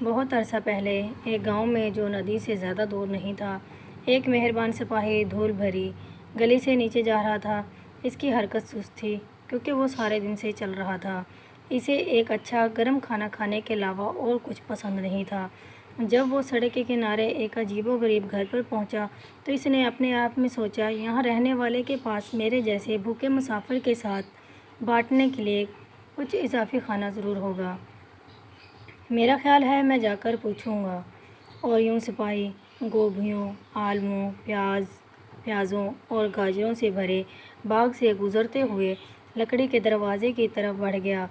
بہت عرصہ پہلے ایک گاؤں میں جو ندی سے زیادہ دور نہیں تھا، ایک مہربان سپاہی دھول بھری گلی سے نیچے جا رہا تھا۔ اس کی حرکت سست تھی کیونکہ وہ سارے دن سے چل رہا تھا۔ اسے ایک اچھا گرم کھانا کھانے کے علاوہ اور کچھ پسند نہیں تھا۔ جب وہ سڑک کے کنارے ایک عجیب و غریب گھر پر پہنچا تو اس نے اپنے آپ میں سوچا، یہاں رہنے والے کے پاس میرے جیسے بھوکے مسافر کے ساتھ بانٹنے کے لیے کچھ اضافی کھانا ضرور ہوگا۔ میرا خیال ہے میں جا کر پوچھوں گا۔ اور یوں سپاہی گوبھیوں، آلووں، پیازوں اور گاجروں سے بھرے باغ سے گزرتے ہوئے لکڑی کے دروازے کی طرف بڑھ گیا۔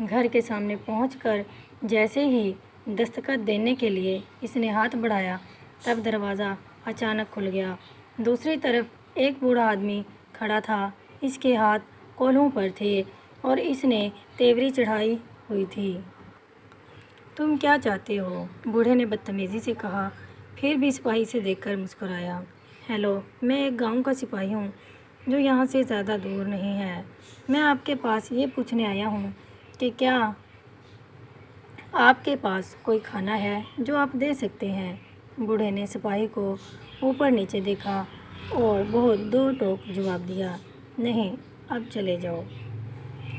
گھر کے سامنے پہنچ کر جیسے ہی دستخط دینے کے لیے اس نے ہاتھ بڑھایا، تب دروازہ اچانک کھل گیا۔ دوسری طرف ایک بوڑھا آدمی کھڑا تھا۔ اس کے ہاتھ کولہوں پر تھے اور اس نے تیوری چڑھائی ہوئی تھی۔ تم کیا چاہتے ہو؟ بوڑھے نے بدتمیزی سے کہا، پھر بھی سپاہی سے دیکھ کر مسکرایا۔ ہیلو، میں ایک گاؤں کا سپاہی ہوں جو یہاں سے زیادہ دور نہیں ہے۔ میں آپ کے پاس یہ پوچھنے آیا ہوں کہ کیا آپ کے پاس کوئی کھانا ہے جو آپ دے سکتے ہیں؟ بوڑھے نے سپاہی کو اوپر نیچے دیکھا اور بہت دو ٹوک جواب دیا، نہیں، اب چلے جاؤ۔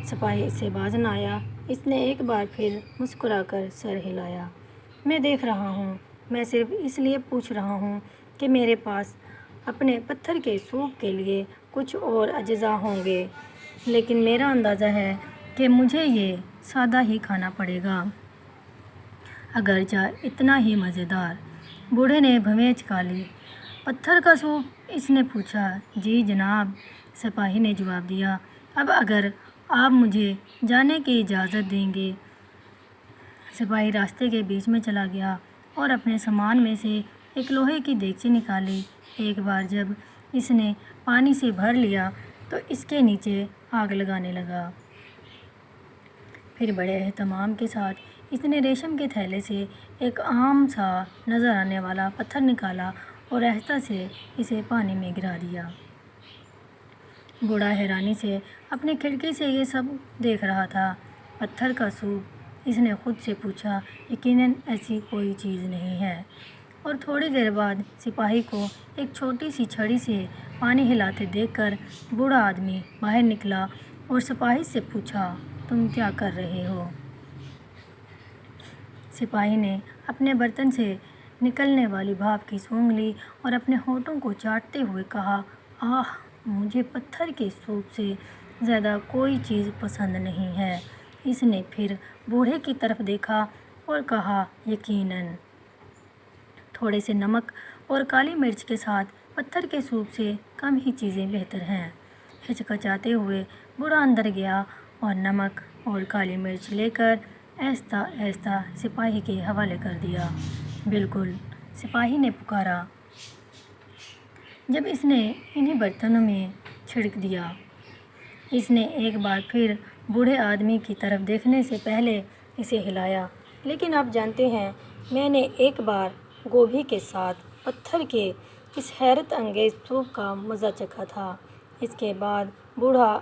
سپاہی اس سے باز نہ آیا۔ اس نے ایک بار پھر مسکرا کر سر ہلایا۔ میں دیکھ رہا ہوں، میں صرف اس لیے پوچھ رہا ہوں کہ میرے پاس اپنے پتھر کے سوپ کے لیے کچھ اور اجزاء ہوں گے، لیکن میرا اندازہ ہے کہ مجھے یہ سادہ ہی کھانا پڑے گا، اگرچہ اتنا ہی مزیدار۔ بوڑھے نے بھویں چکا لی۔ پتھر کا سوپ؟ اس نے پوچھا۔ جی جناب، سپاہی نے جواب دیا۔ اب اگر آپ مجھے جانے کی اجازت دیں گے۔ سپاہی راستے کے بیچ میں چلا گیا اور اپنے سامان میں سے ایک لوہے کی دیگچی نکالی۔ ایک بار جب اس نے پانی سے بھر لیا تو اس کے نیچے آگ لگانے لگا۔ پھر بڑے اہتمام کے ساتھ اس نے ریشم کے تھیلے سے ایک عام سا نظر آنے والا پتھر نکالا اور آہستہ سے اسے پانی میں گرا دیا۔ بوڑھا حیرانی سے اپنی کھڑکی سے یہ سب دیکھ رہا تھا۔ پتھر کا سوپ؟ اس نے خود سے پوچھا۔ یقیناً ایسی کوئی چیز نہیں ہے۔ اور تھوڑی دیر بعد سپاہی کو ایک چھوٹی سی چھڑی سے پانی ہلاتے دیکھ کر بوڑھا آدمی باہر نکلا اور سپاہی سے پوچھا، تم کیا کر رہے ہو؟ سپاہی نے اپنے برتن سے نکلنے والی بھاپ کی سونگھ لی اور اپنے ہونٹوں کو چاٹتے ہوئے کہا، آہ، مجھے پتھر کے سوپ سے زیادہ کوئی چیز پسند نہیں ہے۔ اس نے پھر بوڑھے کی طرف دیکھا اور کہا، یقیناً تھوڑے سے نمک اور کالی مرچ کے ساتھ پتھر کے سوپ سے کم ہی چیزیں بہتر ہیں۔ ہچکچاتے ہوئے بوڑھا اندر گیا اور نمک اور کالی مرچ لے کر آہستہ آہستہ سپاہی کے حوالے کر دیا۔ بالکل، سپاہی نے پکارا جب اس نے انہی برتنوں میں چھڑک دیا۔ اس نے ایک بار پھر بوڑھے آدمی کی طرف دیکھنے سے پہلے اسے ہلایا، لیکن آپ جانتے ہیں، میں نے ایک بار گوبھی کے ساتھ پتھر کے اس حیرت انگیز سوپ کا مزہ چکھا تھا۔ اس کے بعد بوڑھا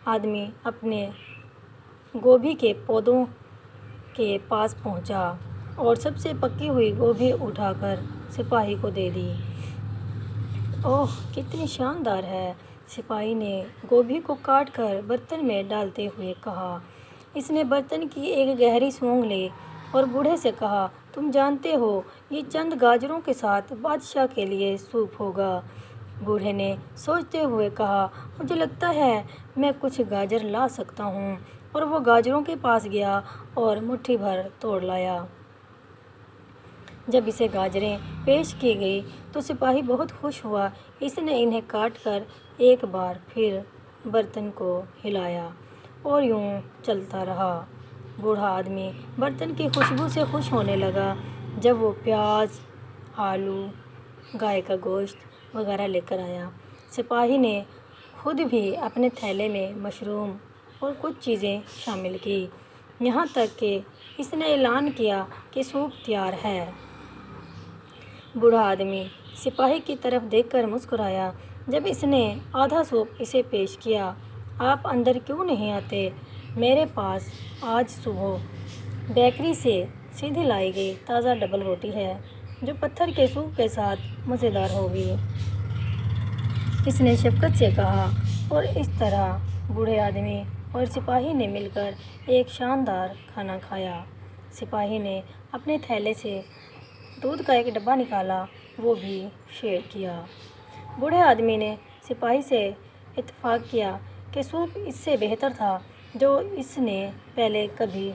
آدمی اپنے گوبھی کے پودوں کے پاس پہنچا اور سب سے پکی ہوئی گوبھی اٹھا کر سپاہی کو دے دی۔ اوہ، کتنی شاندار ہے! سپاہی نے گوبھی کو کاٹ کر برتن میں ڈالتے ہوئے کہا۔ اس نے برتن کی ایک گہری سونگھ لی اور بوڑھے سے کہا، تم جانتے ہو، یہ چند گاجروں کے ساتھ بادشاہ کے لیے سوپ ہوگا۔ بوڑھے نے سوچتے ہوئے کہا، مجھے لگتا ہے میں کچھ گاجر لا سکتا ہوں، اور وہ گاجروں کے پاس گیا اور مٹھی بھر توڑ لایا۔ جب اسے گاجریں پیش کی گئی تو سپاہی بہت خوش ہوا۔ اس نے انہیں کاٹ کر ایک بار پھر برتن کو ہلایا اور یوں چلتا رہا۔ بوڑھا آدمی برتن کی خوشبو سے خوش ہونے لگا۔ جب وہ پیاز، آلو، گائے کا گوشت وغیرہ لے کر آیا، سپاہی نے خود بھی اپنے تھیلے میں مشروم اور کچھ چیزیں شامل کیں، یہاں تک کہ اس نے اعلان کیا کہ سوپ تیار ہے۔ بوڑھا آدمی سپاہی کی طرف دیکھ کر مسکرایا۔ جب اس نے آدھا سوپ اسے پیش کیا، آپ اندر کیوں نہیں آتے؟ میرے پاس آج صبح بیکری سے سیدھی لائی گئی تازہ ڈبل روٹی ہے جو پتھر کے سوپ کے ساتھ مزیدار ہوگی، اس نے شفقت سے کہا۔ اور اس طرح بوڑھے آدمی اور سپاہی نے مل کر ایک شاندار کھانا کھایا۔ سپاہی نے اپنے تھیلے سے دودھ کا ایک ڈبہ نکالا، وہ بھی شیئر کیا۔ بوڑھے آدمی نے سپاہی سے اتفاق کیا کہ سوپ اس سے بہتر تھا جو اس نے پہلے کبھی